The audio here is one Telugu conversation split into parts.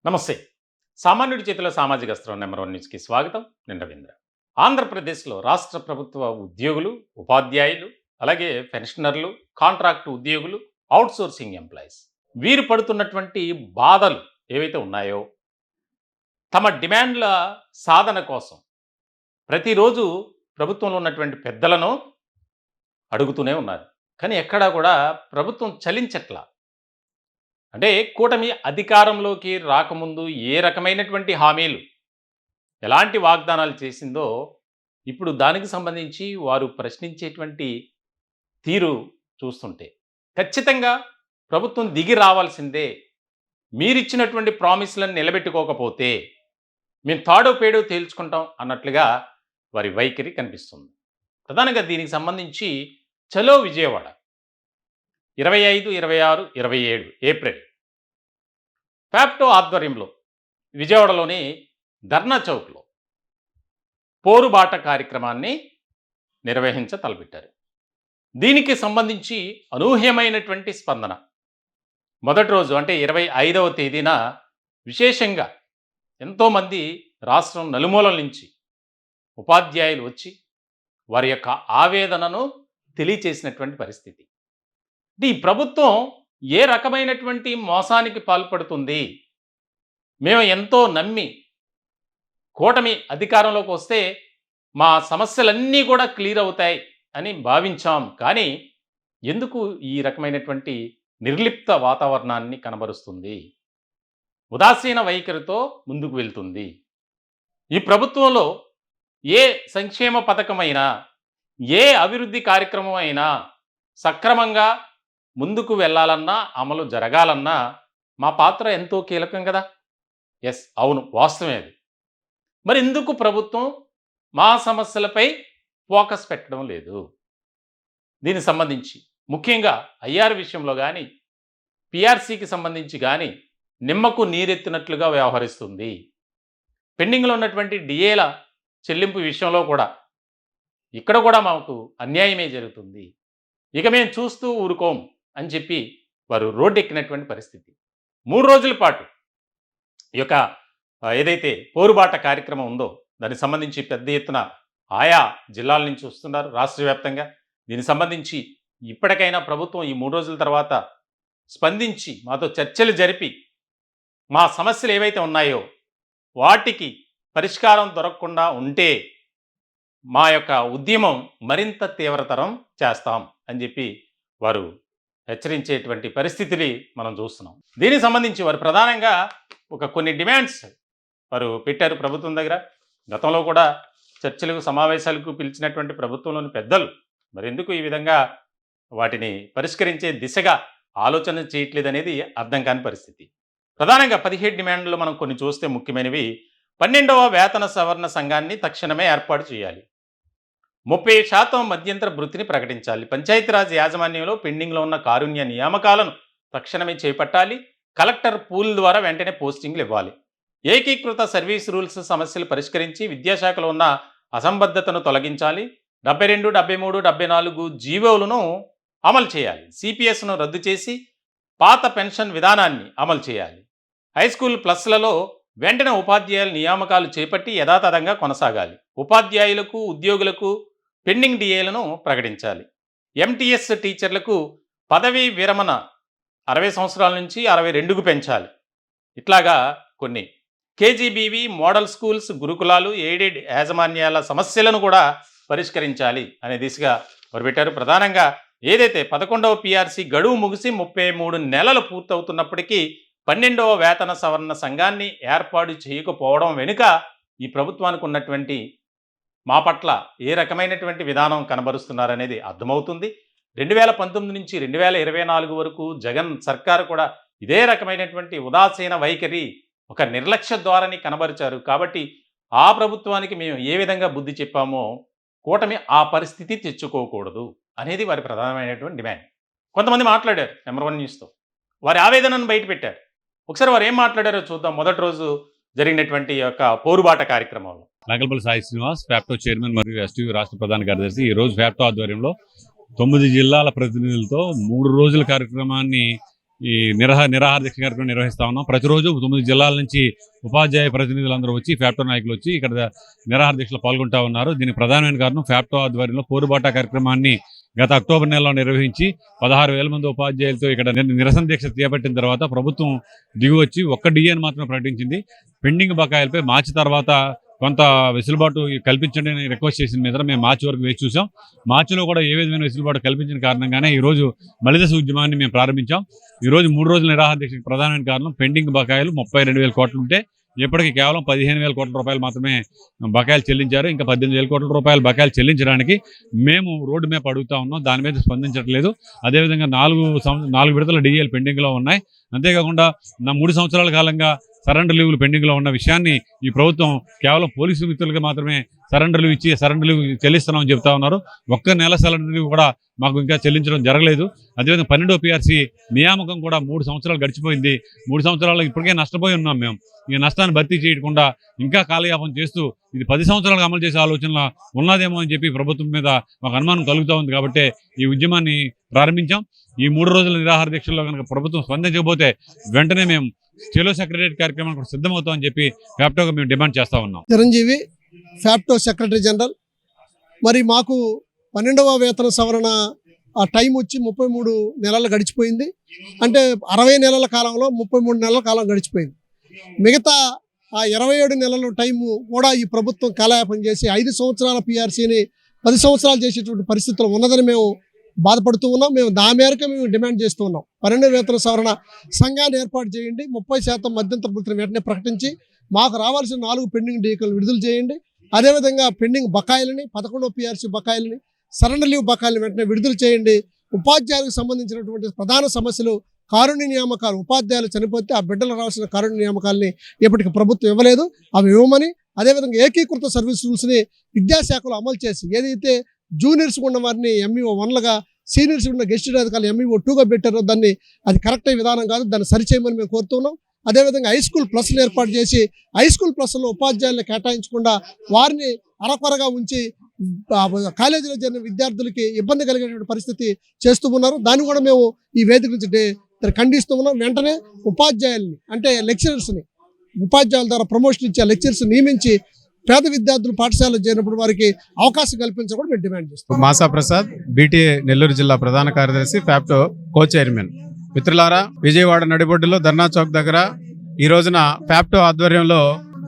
నమస్తే. సామాన్యుడి చేతిలో సామాజిక అస్త్రం నెంబర్ 1 న్యూస్‌కి స్వాగతం. నేను రవీంద్ర. ఆంధ్రప్రదేశ్‌లో రాష్ట్ర ప్రభుత్వ ఉద్యోగులు, ఉపాధ్యాయులు, అలాగే పెన్షనర్లు, కాంట్రాక్ట్ ఉద్యోగులు, ఔట్‌సోర్సింగ్ ఎంప్లాయీస్ వీరు పడుతున్నటువంటి బాధలు ఏవైతే ఉన్నాయో, తమ డిమాండ్ల సాధన కోసం ప్రతిరోజు ప్రభుత్వంలో ఉన్నటువంటి పెద్దలను అడుగుతూనే ఉన్నారు. కానీ ఎక్కడా కూడా ప్రభుత్వం చలించట్ల. అంటే కూటమి అధికారంలోకి రాకముందు ఏ రకమైనటువంటి హామీలు, ఎలాంటి వాగ్దానాలు చేసిందో, ఇప్పుడు దానికి సంబంధించి వారు ప్రశ్నించేటువంటి తీరు చూస్తుంటే, ఖచ్చితంగా ప్రభుత్వం దిగి రావాల్సిందే. మీరిచ్చినటువంటి ప్రామిస్‌లను నిలబెట్టుకోకపోతే, మేము తాడో పేడో తేల్చుకుంటాం అన్నట్లుగా వారి వైఖరి కనిపిస్తుంది. ప్రధానంగా దీనికి సంబంధించి చలో విజయవాడ 25, 26, 27 ఏప్రిల్ ఫ్యాప్టో ఆధ్వర్యంలో విజయవాడలోని ధర్నా చౌక్‌లో పోరుబాట కార్యక్రమాన్ని తలపెట్టారు. దీనికి సంబంధించి అనూహ్యమైనటువంటి స్పందన. మొదటి రోజు అంటే 25వ తేదీన విశేషంగా ఎంతోమంది రాష్ట్రం నలుమూలల నుంచి ఉపాధ్యాయులు వచ్చి వారి యొక్క ఆవేదనను తెలియచేసినటువంటి పరిస్థితి. ఈ ప్రభుత్వం ఏ రకమైనటువంటి మోసానికి పాల్పడుతుంది? మేము ఎంతో నమ్మి కూటమి అధికారంలోకి వస్తే మా సమస్యలన్నీ కూడా క్లియర్ అవుతాయి అని భావించాం. కానీ ఎందుకు ఈ రకమైనటువంటి నిర్లిప్త వాతావరణాన్ని కనబరుస్తుంది? ఉదాసీన వైఖరితో ముందుకు వెళ్తుంది. ఈ ప్రభుత్వంలో ఏ సంక్షేమ పథకమైనా, ఏ అభివృద్ధి కార్యక్రమం అయినా సక్రమంగా ముందుకు వెళ్ళాలన్నా, అమలు జరగాలన్నా మా పాత్ర ఎంతో కీలకం కదా! యెస్, అవును, వాస్తవమే అది. మరి ఎందుకు ప్రభుత్వం మా సమస్యలపై ఫోకస్ పెట్టడం లేదు? దీనికి సంబంధించి ముఖ్యంగా ఐఆర్ విషయంలో గానీ, పీఆర్సీకి సంబంధించి గానీ నిమ్మకు నీరెత్తినట్లుగా వ్యవహరిస్తుంది. పెండింగ్‌లో ఉన్నటువంటి డిఏల చెల్లింపు విషయంలో కూడా ఇక్కడ కూడా మాకు అన్యాయమే జరుగుతుంది. ఇక మేము చూస్తూ ఊరుకోం అని చెప్పి వారు రోడ్డెక్కినటువంటి పరిస్థితి. 3 రోజుల పాటు ఈ యొక్క ఏదైతే పోరుబాట కార్యక్రమం ఉందో దానికి సంబంధించి పెద్ద ఎత్తున ఆయా జిల్లాల నుంచి వస్తున్నారు రాష్ట్ర వ్యాప్తంగా. దీనికి సంబంధించి ఇప్పటికైనా ప్రభుత్వం ఈ 3 రోజుల తర్వాత స్పందించి మాతో చర్చలు జరిపి మా సమస్యలు ఏవైతే ఉన్నాయో వాటికి పరిష్కారం దొరకకుండా ఉంటే మా యొక్క ఉద్యమం మరింత తీవ్రతరం చేస్తాం అని చెప్పి వారు హెచ్చరించేటువంటి పరిస్థితిని మనం చూస్తున్నాం. దీనికి సంబంధించి వారు ప్రధానంగా కొన్ని డిమాండ్స్ వారు పెట్టారు ప్రభుత్వం దగ్గర. గతంలో కూడా చర్చలకు, సమావేశాలకు పిలిచినటువంటి ప్రభుత్వంలోని పెద్దలు మరెందుకు ఈ విధంగా వాటిని పరిష్కరించే దిశగా ఆలోచన చేయట్లేదనేది అర్థం కాని పరిస్థితి. ప్రధానంగా 17 డిమాండ్లు మనం కొన్ని చూస్తే ముఖ్యమైనవి. 12వ వేతన సవరణ సంఘాన్ని తక్షణమే ఏర్పాటు చేయాలి. 30% మధ్యంతర భృతిని ప్రకటించాలి. పంచాయతీరాజ్ యాజమాన్యంలో పెండింగ్లో ఉన్న కారుణ్య నియామకాలను తక్షణమే చేపట్టాలి. కలెక్టర్ పూల్ ద్వారా వెంటనే పోస్టింగ్లు ఇవ్వాలి. ఏకీకృత సర్వీస్ రూల్స్ సమస్యలు పరిష్కరించి విద్యాశాఖలో ఉన్న అసంబద్ధతను తొలగించాలి. 72, 73, 74 జీవోలను అమలు చేయాలి. సిపిఎస్ను రద్దు చేసి పాత పెన్షన్ విధానాన్ని అమలు చేయాలి. హైస్కూల్ ప్లస్లలో వెంటనే ఉపాధ్యాయుల నియామకాలు చేపట్టి యథాతథంగా కొనసాగాలి. ఉపాధ్యాయులకు, ఉద్యోగులకు పెండింగ్ డిఏలను ప్రకటించాలి. ఎంటీఎస్ టీచర్లకు పదవీ విరమణ 60 సంవత్సరాల నుంచి 62కు పెంచాలి. ఇట్లాగా కొన్ని కేజీబీవీ, మోడల్ స్కూల్స్, గురుకులాలు, ఎయిడెడ్ యాజమాన్యాల సమస్యలను కూడా పరిష్కరించాలి అనే దిశగా మొదలుపెట్టారు. ప్రధానంగా ఏదైతే 11వ పీఆర్సీ గడువు ముగిసి 33 నెలలు పూర్తవుతున్నప్పటికీ 12వ వేతన సవరణ సంఘాన్ని ఏర్పాటు చేయకపోవడం వెనుక ఈ ప్రభుత్వానికి ఉన్నటువంటి మా పట్ల ఏ రకమైనటువంటి విధానం కనబరుస్తున్నారనేది అర్థమవుతుంది. 2019 నుంచి 2024 వరకు జగన్ సర్కారు కూడా ఇదే రకమైనటువంటి ఉదాసీన వైఖరి, ఒక నిర్లక్ష్య ధోరణి కనబరిచారు. కాబట్టి ఆ ప్రభుత్వానికి మేము ఏ విధంగా బుద్ధి చెప్పామో కూటమి ఆ పరిస్థితి తెచ్చుకోకూడదు అనేది వారి ప్రధానమైనటువంటి డిమాండ్. కొంతమంది మాట్లాడారు నెంబర్ 1 న్యూస్‌తో. వారి ఆవేదనను బయటపెట్టారు. ఒకసారి వారు ఏం మాట్లాడారో చూద్దాం. మొదటి రోజు జరిగినటువంటి యొక్క పోరుబాట కార్యక్రమంలో. నాగల్పల్లి సాయి శ్రీనివాస్, ఫ్యాప్టో చైర్మన్ మరియు ఎస్టీవీ రాష్ట్ర ప్రధాన కార్యదర్శి. ఈరోజు ఫ్యాప్టో ఆధ్వర్యంలో 9 జిల్లాల ప్రతినిధులతో 3 రోజుల కార్యక్రమాన్ని ఈ నిరాహార దీక్ష కార్యక్రమం నిర్వహిస్తా ఉన్నాం. ప్రతిరోజు 9 జిల్లాల నుంచి ఉపాధ్యాయ ప్రతినిధులందరూ వచ్చి, ఫ్యాప్టో నాయకులు వచ్చి ఇక్కడ నిరాహార దీక్షలో పాల్గొంటా ఉన్నారు. దీనికి ప్రధానమైన కారణం ఫ్యాప్టో ఆధ్వర్యంలో పోరుబాట కార్యక్రమాన్ని గత అక్టోబర్ నెలలో నిర్వహించి 16,000 మంది ఉపాధ్యాయులతో ఇక్కడ నిరసన దీక్ష చేపట్టిన తర్వాత ప్రభుత్వం దిగువచ్చి ఒక్క డిఏని మాత్రమే ప్రకటించింది. పెండింగ్ బకాయిలపై మార్చి తర్వాత కొంత వెసులుబాటు కల్పించండి అని రిక్వెస్ట్ చేసిన మీద మేము మార్చి వరకు వేచి చూసాం. మార్చిలో కూడా ఏ విధమైన వెసులుబాటు కల్పించిన కారణంగానే ఈరోజు మలిదశ ఉద్యమాన్ని మేము ప్రారంభించాం. ఈరోజు 3 రోజుల నిరాహార దీక్షకు ప్రధానమైన కారణం పెండింగ్ బకాయిలు 32,000 కోట్లు ఉంటే ఇప్పటికీ కేవలం 15,000 కోట్ల రూపాయలు మాత్రమే బకాయిలు చెల్లించారు. ఇంకా 18,000 కోట్ల రూపాయలు బకాయిలు చెల్లించడానికి మేము రోడ్డు మ్యాప్ అడుగుతా ఉన్నాం. దాని మీద స్పందించట్లేదు. అదేవిధంగా 4 విడతల డిఏలు పెండింగ్లో ఉన్నాయి. అంతేకాకుండా 3 సంవత్సరాల కాలంగా సరెండర్ లీవ్లు పెండింగ్లో ఉన్న విషయాన్ని ఈ ప్రభుత్వం కేవలం పోలీసు మిత్రులుగా మాత్రమే సరెండర్ లీవ్ ఇచ్చి సరెండర్ లీవ్ చెల్లిస్తున్నామని చెప్తా ఉన్నారు. ఒక్క నెల సరెండర్ లీవ్ కూడా మాకు ఇంకా చెల్లించడం జరగలేదు. అదేవిధంగా 12వ PRC నియామకం కూడా 3 సంవత్సరాలు గడిచిపోయింది. 3 సంవత్సరాలు ఇప్పటికే నష్టపోయి ఉన్నాం మేము. ఈ నష్టాన్ని భర్తీ చేయకుండా ఇంకా కాలయాపన చేస్తూ ఇది 10 సంవత్సరాలకు అమలు చేసే ఆలోచనలో ఉన్నదేమో అని చెప్పి ప్రభుత్వం మీద మాకు అనుమానం కలుగుతూ ఉంది. కాబట్టి ఈ ఉద్యమాన్ని ప్రారంభించాం. ఈ 3 రోజుల నిరాహార దీక్షల్లో కనుక ప్రభుత్వం స్పందించకపోతే వెంటనే మేము స్టేలో సెక్రటరీ కార్యక్రమానికి కూడా సిద్ధమవుతామని చెప్పి ఫ్యాప్టోగా మేము డిమాండ్ చేస్తా ఉన్నాం. Chiranjeevi, FAPTO secretary general. మరి మాకు 12వ వేతన సవరణ ఆ టైం వచ్చి 33 నెలలు గడిచిపోయింది. అంటే 60 నెలల కాలంలో 33 నెలల కాలం గడిచిపోయింది. మిగతా ఆ 27 నెలల టైము కూడా ఈ ప్రభుత్వం కాలయాపన చేసి 5 సంవత్సరాల PRCని 10 సంవత్సరాలు చేసేటువంటి పరిస్థితులు ఉన్నదని మేము బాధపడుతూ ఉన్నాం. మేము దాని మేరకు మేము డిమాండ్ చేస్తూ ఉన్నాం. 12వ వేతన సవరణ సంఘాన్ని ఏర్పాటు చేయండి. 30% మధ్యంతర వృత్తిని వెంటనే ప్రకటించి మాకు రావాల్సిన 4 పెండింగ్ డీకలు విడుదల చేయండి. అదేవిధంగా పెండింగ్ బకాయిలని 11వ PRC బకాయిలని సరెండర్ లీవ్ బకాయిలను వెంటనే విడుదల చేయండి. ఉపాధ్యాయులకు సంబంధించినటువంటి ప్రధాన సమస్యలు కారుణ్య నియామకాలు. ఉపాధ్యాయులు చనిపోతే ఆ బిడ్డలు రావాల్సిన కారుణ్య నియామకాలని ఇప్పటికి ప్రభుత్వం ఇవ్వలేదు. అవి ఇవ్వమని, అదేవిధంగా ఏకీకృత సర్వీస్ రూల్స్ని విద్యాశాఖలో అమలు చేసి ఏదైతే జూనియర్స్ ఉన్న వారిని MEO 1లుగా, సీనియర్స్ ఉన్న గెస్టెడ్ అధికారులు MEO 2గా పెట్టారో దాన్ని అది కరెక్ట్ విధానం కాదు. దాన్ని సరిచేయమని మేము కోరుతున్నాం. అదేవిధంగా హై స్కూల్ ప్లస్లు ఏర్పాటు చేసి హై స్కూల్ ప్లస్లో ఉపాధ్యాయులను కేటాయించకుండా వారిని అరకొరగా ఉంచి కాలేజీలో చేరిన విద్యార్థులకి ఇబ్బంది కలిగేటువంటి పరిస్థితి చేస్తూ ఉన్నారు. దాన్ని కూడా మేము ఈ వేదిక నుంచి ఖండిస్తూ ఉన్నాం. వెంటనే ఉపాధ్యాయుల్ని అంటే లెక్చరర్స్ని ఉపాధ్యాయుల ద్వారా ప్రమోషన్ ఇచ్చే లెక్చరర్స్ నియమించి పేద విద్యార్థులు పాఠశాలలో చేరినప్పుడు వారికి అవకాశం కల్పించడం కూడా మేము డిమాండ్ చేస్తాం. మాసా ప్రసాద్, BTA నెల్లూరు జిల్లా ప్రధాన కార్యదర్శి, ఫ్యాప్టో కో చైర్మన్. మిత్రులారా, విజయవాడ నడిబొడ్డులో ధర్నా చౌక్ దగ్గర ఈ రోజున ఫ్యాప్టో ఆధ్వర్యంలో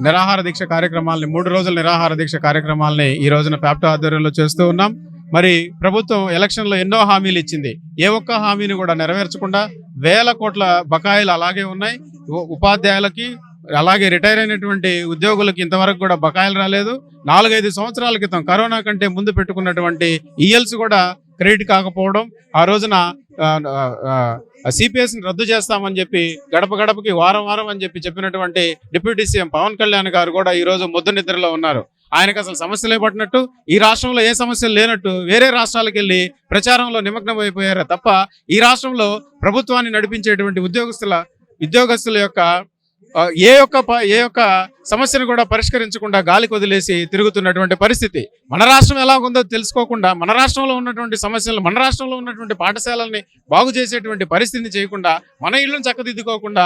నిరాహార దీక్ష కార్యక్రమాలని 3 రోజుల నిరాహార దీక్ష కార్యక్రమాలని ఈ రోజున ఫ్యాప్టో ఆధ్వర్యంలో చేస్తూ ఉన్నాం. మరి ప్రభుత్వం ఎలక్షన్లో ఎన్నో హామీలు ఇచ్చింది. ఏ ఒక్క హామీని కూడా నెరవేర్చకుండా వేల కోట్ల బకాయిలు అలాగే ఉన్నాయి. ఉపాధ్యాయులకి అలాగే రిటైర్ అయినటువంటి ఉద్యోగులకి ఇంతవరకు కూడా బకాయిలు రాలేదు. 4-5 సంవత్సరాల క్రితం కరోనా కంటే ముందు పెట్టుకున్నటువంటి ఈఎల్స్ కూడా క్రెడిట్ కాకపోవడం, ఆ రోజున CPSని రద్దు చేస్తామని చెప్పి గడప గడపకి వారం అని చెప్పినటువంటి డిప్యూటీ సీఎం పవన్ కళ్యాణ్ గారు కూడా ఈ రోజు ముద్దు నిద్రలో ఉన్నారు. ఆయనకు అసలు సమస్యలే పట్టినట్టు, ఈ రాష్ట్రంలో ఏ సమస్యలు లేనట్టు వేరే రాష్ట్రాలకు వెళ్ళి ప్రచారంలో నిమగ్నం అయిపోయారు తప్ప ఈ రాష్ట్రంలో ప్రభుత్వాన్ని నడిపించేటువంటి ఉద్యోగస్తుల యొక్క ఏ ఒక్క సమస్యను కూడా పరిష్కరించకుండా గాలికి వదిలేసి తిరుగుతున్నటువంటి పరిస్థితి. మన రాష్ట్రం ఎలా ఉందో తెలుసుకోకుండా మన రాష్ట్రంలో ఉన్నటువంటి సమస్యలు, మన రాష్ట్రంలో ఉన్నటువంటి పాఠశాలల్ని బాగు చేసేటువంటి పరిస్థితిని చేయకుండా, మన ఇళ్ళను చక్కదిద్దుకోకుండా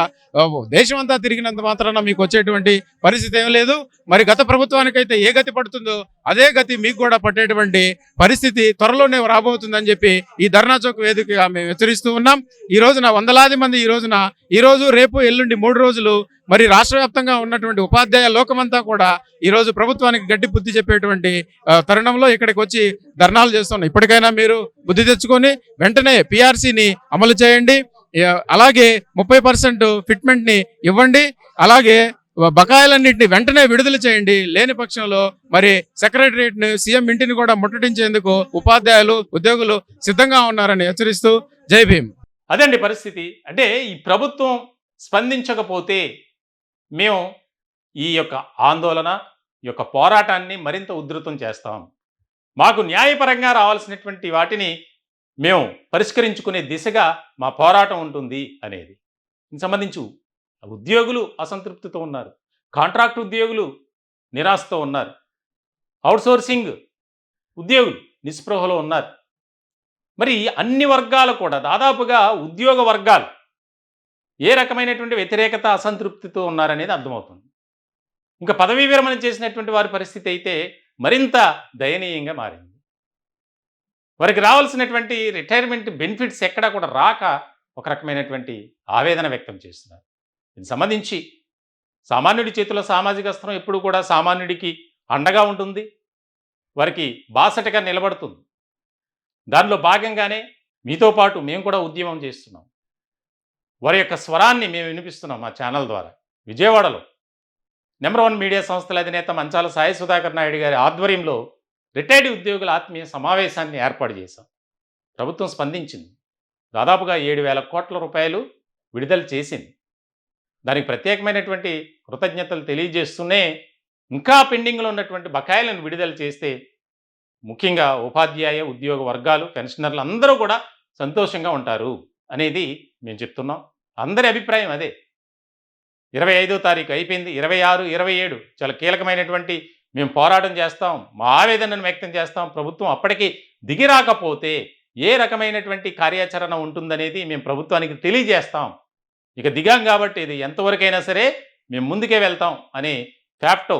దేశం అంతా తిరిగినంత మాత్రాన మీకు వచ్చేటువంటి పరిస్థితి ఏం లేదు. మరి గత ప్రభుత్వానికైతే ఏ గతి పడుతుందో అదే గతి మీకు కూడా పట్టేటువంటి పరిస్థితి త్వరలోనే రాబోతుందని చెప్పి ఈ ధర్నా చౌక్ వేదికగా మేము హెచ్చరిస్తూ ఉన్నాం. ఈ రోజున వందలాది మంది ఈ రోజు రేపు ఎల్లుండి 3 రోజులు మరి రాష్ట్ర వ్యాప్తంగా ఉన్నటువంటి ఉపాధ్యాయ లోకమంతా కూడా ఈ రోజు ప్రభుత్వానికి గట్టి బుద్ధి చెప్పేటువంటి తరుణంలో ఇక్కడికి వచ్చి ధర్నాలు చేస్తున్నాం. ఇప్పటికైనా మీరు బుద్ధి తెచ్చుకొని వెంటనే PRCని అమలు చేయండి. అలాగే 30% ఫిట్మెంట్ని ఇవ్వండి. అలాగే బకాయిలన్నింటినీ వెంటనే విడుదల చేయండి. లేని పక్షంలో మరి సెక్రటరియట్ని, సీఎం ఇంటిని కూడా ముట్టడించేందుకు ఉపాధ్యాయులు, ఉద్యోగులు సిద్ధంగా ఉన్నారని హెచ్చరిస్తూ జై భీమ్. అదండి పరిస్థితి. అంటే ఈ ప్రభుత్వం స్పందించకపోతే మేము ఈ యొక్క ఆందోళన, ఈ యొక్క పోరాటాన్ని మరింత ఉధృతం చేస్తాం. మాకు న్యాయపరంగా రావాల్సినటువంటి వాటిని మేము పరిష్కరించుకునే దిశగా మా పోరాటం ఉంటుంది అనేది. దీనికి సంబంధించి ఉద్యోగులు అసంతృప్తితో ఉన్నారు, కాంట్రాక్ట్ ఉద్యోగులు నిరాశతో ఉన్నారు, అవుట్సోర్సింగ్ ఉద్యోగులు నిస్పృహలో ఉన్నారు. మరి అన్ని వర్గాలు కూడా దాదాపుగా ఉద్యోగ వర్గాలు ఏ రకమైనటువంటి వ్యతిరేకత అసంతృప్తితో ఉన్నారనేది అర్థమవుతుంది. ఇంకా పదవీ విరమణ చేసినటువంటి వారి పరిస్థితి అయితే మరింత దయనీయంగా మారింది. వారికి రావాల్సినటువంటి రిటైర్మెంట్ బెనిఫిట్స్ ఎక్కడా కూడా రాక ఒక రకమైనటువంటి ఆవేదన వ్యక్తం చేస్తున్నారు. దీనికి సంబంధించి సామాన్యుడి చేతిలో సామాజిక అస్త్రం ఎప్పుడు కూడా సామాన్యుడికి అండగా ఉంటుంది, వారికి బాసటగా నిలబడుతుంది. దానిలో భాగంగానే మీతో పాటు మేము కూడా ఉద్యమం చేస్తున్నాం. వారి యొక్క స్వరాన్ని మేము వినిపిస్తున్నాం మా ఛానల్ ద్వారా. విజయవాడలో నెంబర్ 1 మీడియా సంస్థల అధినేత మంచాల సాయి సుధాకర్ నాయుడు గారి ఆధ్వర్యంలో రిటైర్డ్ ఉద్యోగుల ఆత్మీయ సమావేశాన్ని ఏర్పాటు చేశాం. ప్రభుత్వం స్పందించింది. దాదాపుగా 7,000 కోట్ల రూపాయలు విడుదల చేసింది. దానికి ప్రత్యేకమైనటువంటి కృతజ్ఞతలు తెలియజేస్తూనే ఇంకా పెండింగ్లో ఉన్నటువంటి బకాయిలను విడుదల చేస్తే ముఖ్యంగా ఉపాధ్యాయ ఉద్యోగ వర్గాలు పెన్షనర్లు అందరూ కూడా సంతోషంగా ఉంటారు అనేది మేము చెప్తున్నాం. అందరి అభిప్రాయం అదే. 25వ తారీఖు అయిపోయింది. 26, 27 చాలా కీలకమైనటువంటి మేము పోరాటం చేస్తాం, మా ఆవేదనను వ్యక్తం చేస్తాం. ప్రభుత్వం అప్పటికి దిగి రాకపోతే ఏ రకమైనటువంటి కార్యాచరణ ఉంటుందనేది మేము ప్రభుత్వానికి తెలియజేస్తాం. ఇక దిగాం కాబట్టి ఇది ఎంతవరకైనా సరే మేము ముందుకే వెళ్తాం అని ఫ్యాప్టో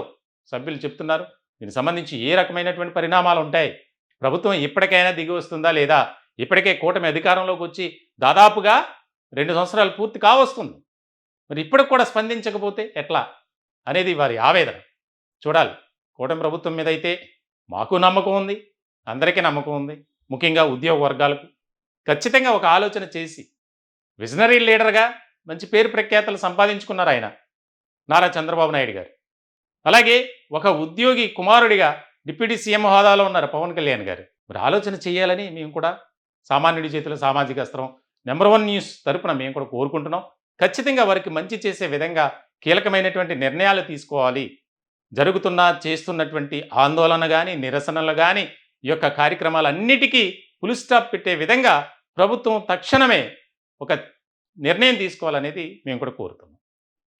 సభ్యులు చెప్తున్నారు. దీనికి సంబంధించి ఏ రకమైనటువంటి పరిణామాలు ఉంటాయి, ప్రభుత్వం ఇప్పటికైనా దిగి వస్తుందా లేదా, ఇప్పటికే కూటమి అధికారంలోకి వచ్చి దాదాపుగా 2 సంవత్సరాలు పూర్తి కావస్తుంది. మరి ఇప్పటికి కూడా స్పందించకపోతే ఎట్లా అనేది వారి ఆవేదన. చూడాలి. కూటమి ప్రభుత్వం మీద అయితే మాకు నమ్మకం ఉంది, అందరికీ నమ్మకం ఉంది. ముఖ్యంగా ఉద్యోగ వర్గాలకు ఖచ్చితంగా ఒక ఆలోచన చేసి విజనరీ లీడర్గా మంచి పేరు ప్రఖ్యాతలు సంపాదించుకున్నారు ఆయన నారా చంద్రబాబు నాయుడు గారు. అలాగే ఒక ఉద్యోగి కుమారుడిగా డిప్యూటీ సీఎం హోదాలో ఉన్నారు పవన్ కళ్యాణ్ గారు. మరి ఆలోచన చేయాలని మేము కూడా సామాన్యుడి చేతిలో సామాజిక అస్త్రం నెంబర్ 1 న్యూస్ తరపున మేము కూడా కోరుకుంటున్నాం. ఖచ్చితంగా వారికి మంచి చేసే విధంగా కీలకమైనటువంటి నిర్ణయాలు తీసుకోవాలి. చేస్తున్నటువంటి ఆందోళన కానీ నిరసనలు కానీ ఈ యొక్క కార్యక్రమాలన్నిటికీ ఫుల్ స్టాప్ పెట్టే విధంగా ప్రభుత్వం తక్షణమే ఒక నిర్ణయం తీసుకోవాలనేది మేము కూడా కోరుతున్నాం.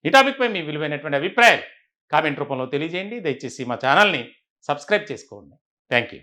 ఈ టాపిక్పై మీ విలువైనటువంటి అభిప్రాయాలు కామెంట్ రూపంలో తెలియజేయండి. దయచేసి మా ఛానల్ని సబ్స్క్రైబ్ చేసుకోండి. Thank you.